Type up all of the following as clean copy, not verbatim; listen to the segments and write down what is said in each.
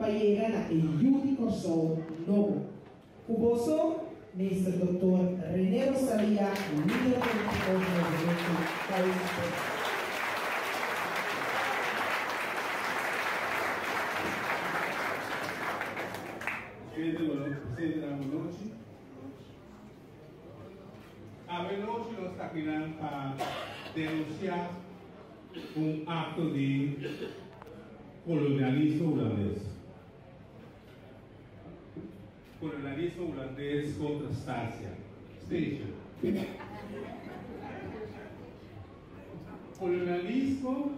para llegar a el Judico Sol Novo. Cuboso, Mr. Dr. René Rosaria, líder político del movimiento País. A noche nos está pidiendo para denunciar un acto de colonialismo holandés. Colonialismo holandés contra Station. Colonialismo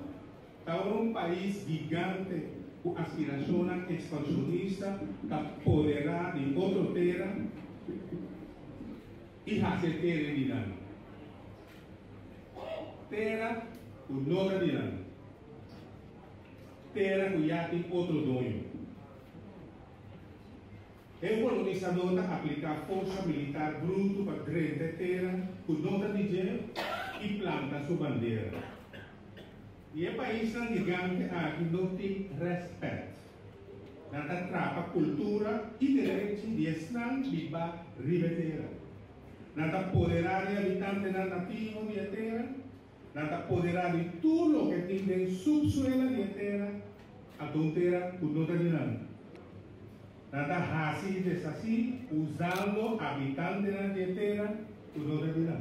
está en un país gigante con aspiración expansionista que apoderar de otra tierra y hacer tierra en Irán. Tierra con no Irán. Tierra que ya tiene otro dueño. El colonizador aplica fuerza militar bruto para grande tierra con no dinero y planta su bandera. Y el país tan gigante aquí no tiene respeto. Nada atrapa cultura y derecho de Islam viva ribetera. Nada apoderar de habitantes nativos de tierra. Nada apoderar de todo lo que tiene en subsuelo de tierra a tontera con no terminar. Nada así desasí usando habitantes de tierra con no terminar.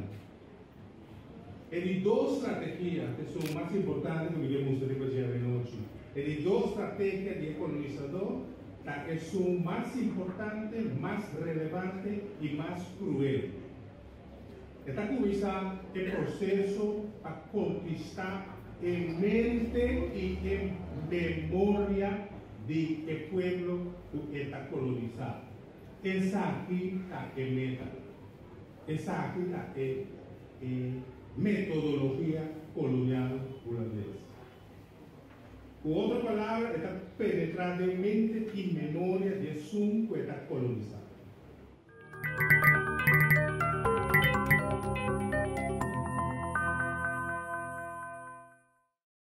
Hay dos estrategias que son más importantes que me gustaría pasar de noche. Hay dos estrategias de colonizador que son más importantes, más relevantes y más crueles. Esta comienza el proceso para conquistar en mente y en memoria del pueblo que está colonizado. Esa aquí está en meta. Esa aquí está en metodología colonial holandesa. Con otra palabra, está penetradamente en memoria de su que está colonizado.